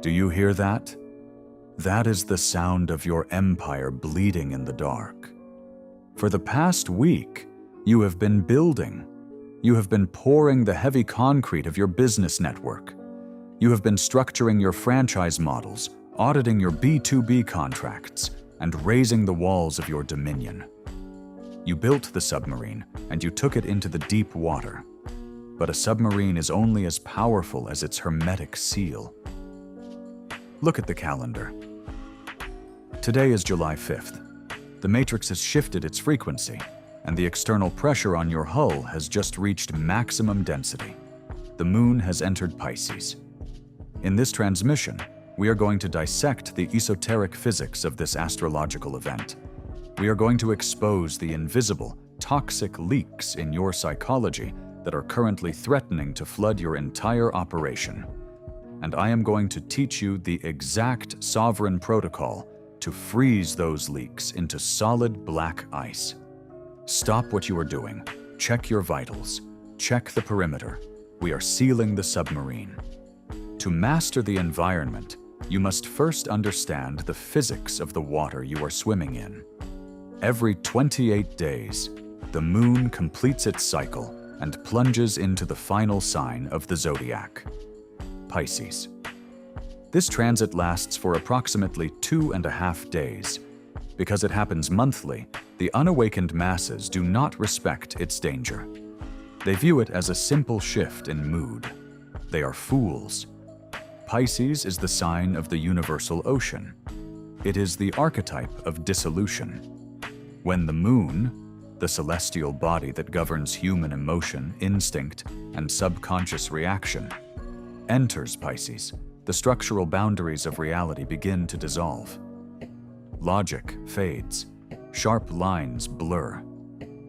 Do you hear that? That is the sound of your empire bleeding in the dark. For the past week, you have been building. You have been pouring the heavy concrete of your business network. You have been structuring your franchise models, auditing your B2B contracts, and raising the walls of your dominion. You built the submarine, and you took it into the deep water. But a submarine is only as powerful as its hermetic seal. Look at the calendar. Today is July 5th. The matrix has shifted its frequency, and the external pressure on your hull has just reached maximum density. The moon has entered Pisces. In this transmission, we are going to dissect the esoteric physics of this astrological event. We are going to expose the invisible, toxic leaks in your psychology that are currently threatening to flood your entire operation. And I am going to teach you the exact sovereign protocol to freeze those leaks into solid black ice. Stop what you are doing. Check your vitals. Check the perimeter. We are sealing the submarine. To master the environment, you must first understand the physics of the water you are swimming in. Every 28 days, the moon completes its cycle and plunges into the final sign of the zodiac, Pisces. This transit lasts for approximately 2.5 days. Because it happens monthly, the unawakened masses do not respect its danger. They view it as a simple shift in mood. They are fools. Pisces is the sign of the universal ocean. It is the archetype of dissolution. When the moon, the celestial body that governs human emotion, instinct, and subconscious reaction, enters Pisces, the structural boundaries of reality begin to dissolve. Logic fades. Sharp lines blur.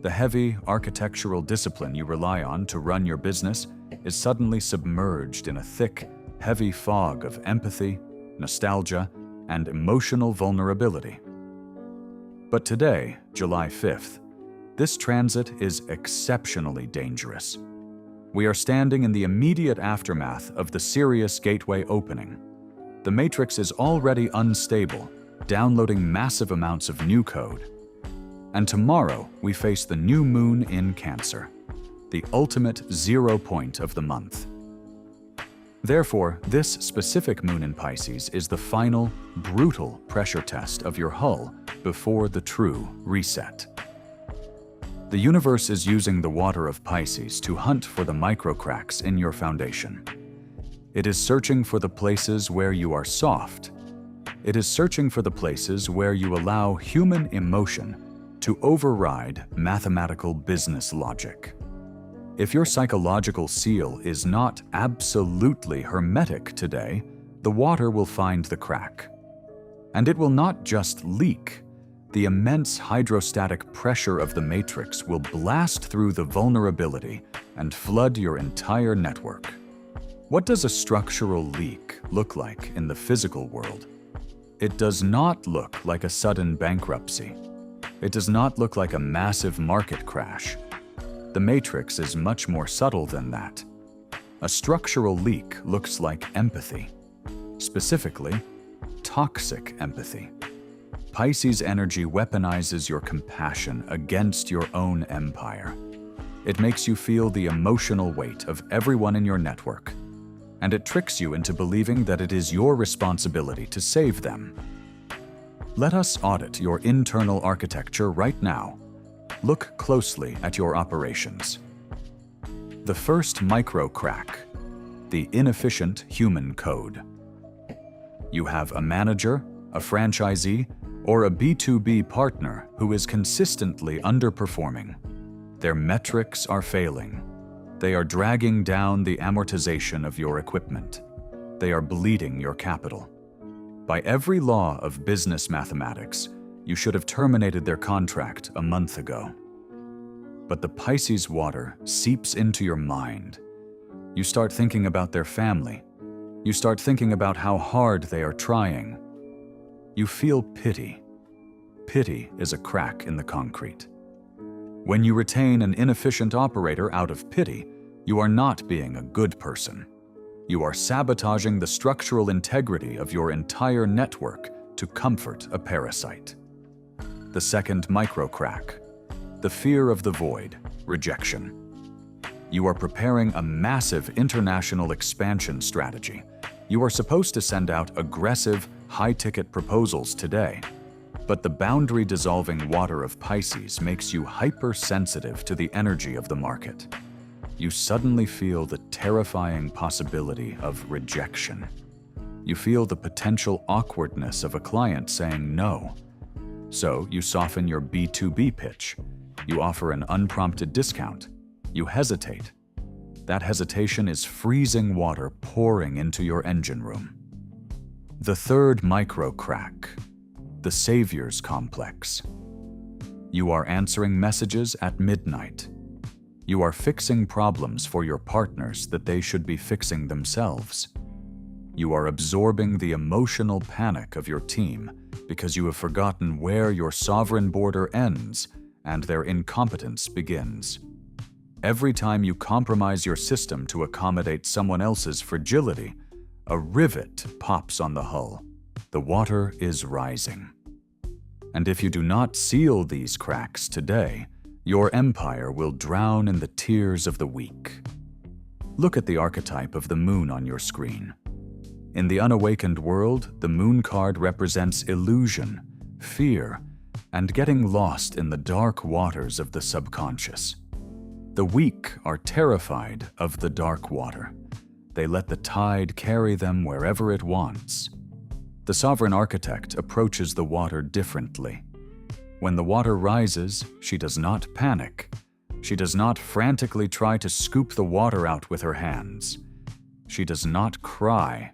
The heavy architectural discipline you rely on to run your business is suddenly submerged in a thick, heavy fog of empathy, nostalgia, and emotional vulnerability. But today, July 5th, this transit is exceptionally dangerous. We are standing in the immediate aftermath of the Sirius gateway opening. The matrix is already unstable, downloading massive amounts of new code. And tomorrow, we face the new moon in Cancer, the ultimate 0 point of the month. Therefore, this specific moon in Pisces is the final, brutal pressure test of your hull before the true reset. The universe is using the water of Pisces to hunt for the microcracks in your foundation. It is searching for the places where you are soft. It is searching for the places where you allow human emotion to override mathematical business logic. If your psychological seal is not absolutely hermetic today, the water will find the crack. And it will not just leak. The immense hydrostatic pressure of the matrix will blast through the vulnerability and flood your entire network. What does a structural leak look like in the physical world? It does not look like a sudden bankruptcy. It does not look like a massive market crash. The matrix is much more subtle than that. A structural leak looks like empathy. Specifically, toxic empathy. Pisces energy weaponizes your compassion against your own empire. It makes you feel the emotional weight of everyone in your network, and it tricks you into believing that it is your responsibility to save them. Let us audit your internal architecture right now. Look closely at your operations. The first micro crack, the inefficient human code. You have a manager, a franchisee, or a B2B partner who is consistently underperforming. Their metrics are failing. They are dragging down the amortization of your equipment. They are bleeding your capital. By every law of business mathematics, you should have terminated their contract a month ago. But the Pisces water seeps into your mind. You start thinking about their family. You start thinking about how hard they are trying. You feel pity. Pity is a crack in the concrete. When you retain an inefficient operator out of pity, you are not being a good person. You are sabotaging the structural integrity of your entire network to comfort a parasite. The second micro-crack, the fear of the void, rejection. You are preparing a massive international expansion strategy. You are supposed to send out aggressive, high-ticket proposals today, but the boundary-dissolving water of Pisces makes you hypersensitive to the energy of the market. You suddenly feel the terrifying possibility of rejection. You feel the potential awkwardness of a client saying no. So you soften your B2B pitch. You offer an unprompted discount. You hesitate. That hesitation is freezing water pouring into your engine room. The third micro-crack, the savior's complex. You are answering messages at midnight. You are fixing problems for your partners that they should be fixing themselves. You are absorbing the emotional panic of your team because you have forgotten where your sovereign border ends and their incompetence begins. Every time you compromise your system to accommodate someone else's fragility, a rivet pops on the hull. The water is rising. And if you do not seal these cracks today, your empire will drown in the tears of the weak. Look at the archetype of the moon on your screen. In the unawakened world, the moon card represents illusion, fear, and getting lost in the dark waters of the subconscious. The weak are terrified of the dark water. They let the tide carry them wherever it wants. The sovereign architect approaches the water differently. When the water rises, she does not panic. She does not frantically try to scoop the water out with her hands. She does not cry.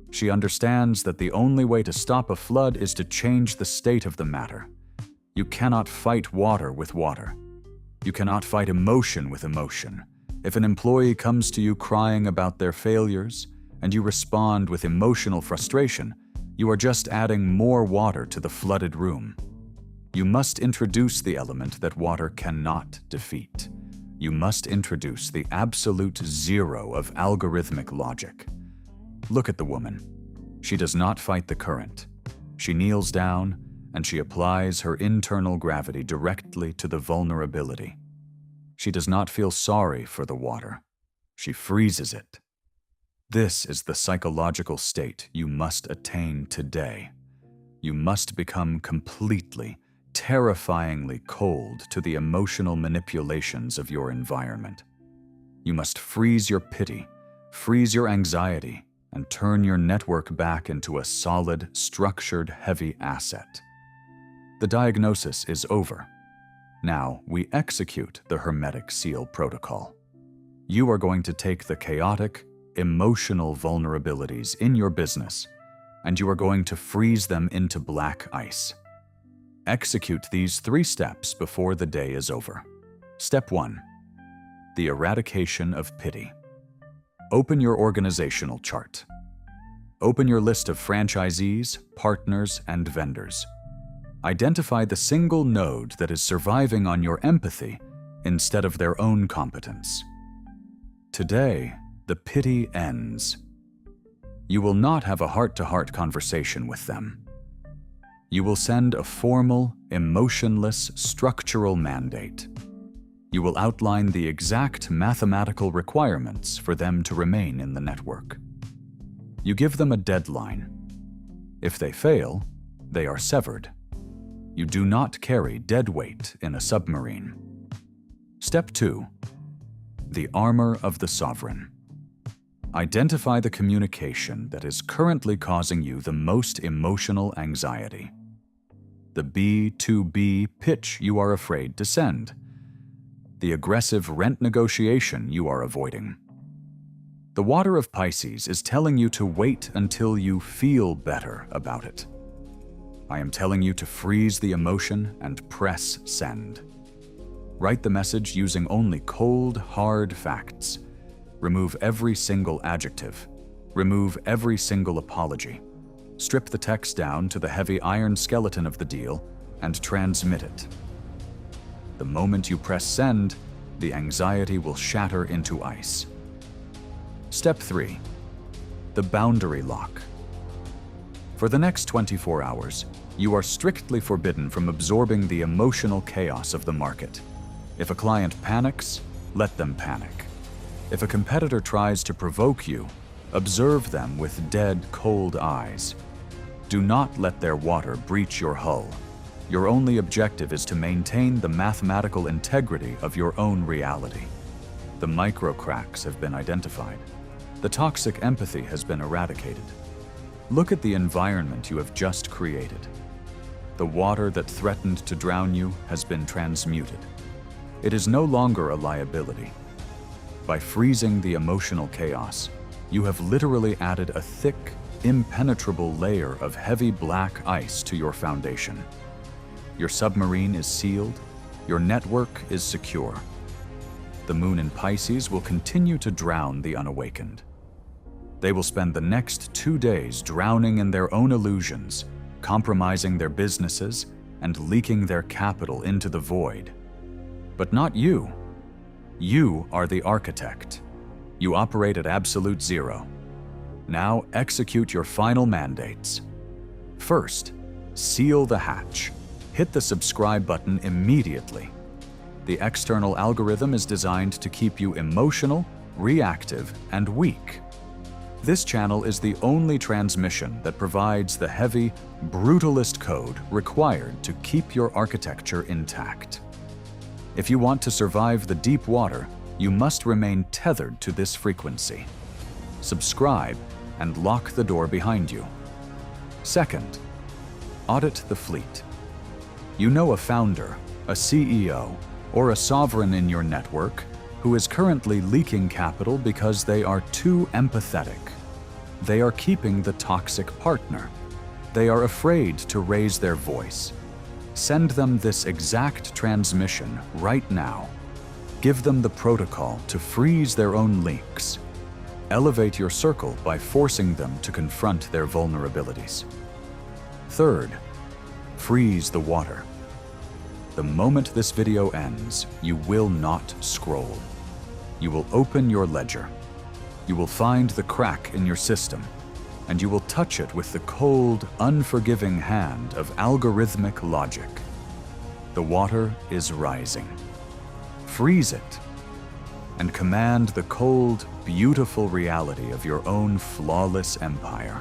She understands that the only way to stop a flood is to change the state of the matter. You cannot fight water with water. You cannot fight emotion with emotion. If an employee comes to you crying about their failures, and you respond with emotional frustration, you are just adding more water to the flooded room. You must introduce the element that water cannot defeat. You must introduce the absolute zero of algorithmic logic. Look at the woman. She does not fight the current. She kneels down, and she applies her internal gravity directly to the vulnerability. She does not feel sorry for the water. She freezes it. This is the psychological state you must attain today. You must become completely, terrifyingly cold to the emotional manipulations of your environment. You must freeze your pity, freeze your anxiety, and turn your network back into a solid, structured, heavy asset. The diagnosis is over. Now we execute the hermetic seal protocol. You are going to take the chaotic, emotional vulnerabilities in your business, and you are going to freeze them into black ice. Execute these 3 steps before the day is over. Step 1. The eradication of pity. Open your organizational chart. Open your list of franchisees, partners, and vendors. Identify the single node that is surviving on your empathy instead of their own competence. Today, the pity ends. You will not have a heart-to-heart conversation with them. You will send a formal, emotionless, structural mandate. You will outline the exact mathematical requirements for them to remain in the network. You give them a deadline. If they fail, they are severed. You do not carry dead weight in a submarine. Step 2. The armor of the sovereign. Identify the communication that is currently causing you the most emotional anxiety. The B2B pitch you are afraid to send. The aggressive rent negotiation you are avoiding. The water of Pisces is telling you to wait until you feel better about it. I am telling you to freeze the emotion and press send. Write the message using only cold, hard facts. Remove every single adjective. Remove every single apology. Strip the text down to the heavy iron skeleton of the deal and transmit it. The moment you press send, the anxiety will shatter into ice. Step 3. The boundary lock. For the next 24 hours, you are strictly forbidden from absorbing the emotional chaos of the market. If a client panics, let them panic. If a competitor tries to provoke you, observe them with dead, cold eyes. Do not let their water breach your hull. Your only objective is to maintain the mathematical integrity of your own reality. The micro cracks have been identified. The toxic empathy has been eradicated. Look at the environment you have just created. The water that threatened to drown you has been transmuted. It is no longer a liability. By freezing the emotional chaos, you have literally added a thick, impenetrable layer of heavy black ice to your foundation. Your submarine is sealed, your network is secure. The moon in Pisces will continue to drown the unawakened. They will spend the next 2 days drowning in their own illusions, compromising their businesses, and leaking their capital into the void. But not you. You are the architect. You operate at absolute zero. Now execute your final mandates. First, seal the hatch. Hit the subscribe button immediately. The external algorithm is designed to keep you emotional, reactive, and weak. This channel is the only transmission that provides the heavy, brutalist code required to keep your architecture intact. If you want to survive the deep water, you must remain tethered to this frequency. Subscribe and lock the door behind you. Second, audit the fleet. You know a founder, a CEO, or a sovereign in your network who is currently leaking capital because they are too empathetic. They are keeping the toxic partner. They are afraid to raise their voice. Send them this exact transmission right now. Give them the protocol to freeze their own leaks. Elevate your circle by forcing them to confront their vulnerabilities. Third, freeze the water. The moment this video ends, you will not scroll. You will open your ledger. You will find the crack in your system, and you will touch it with the cold, unforgiving hand of algorithmic logic. The water is rising. Freeze it, and command the cold, beautiful reality of your own flawless empire.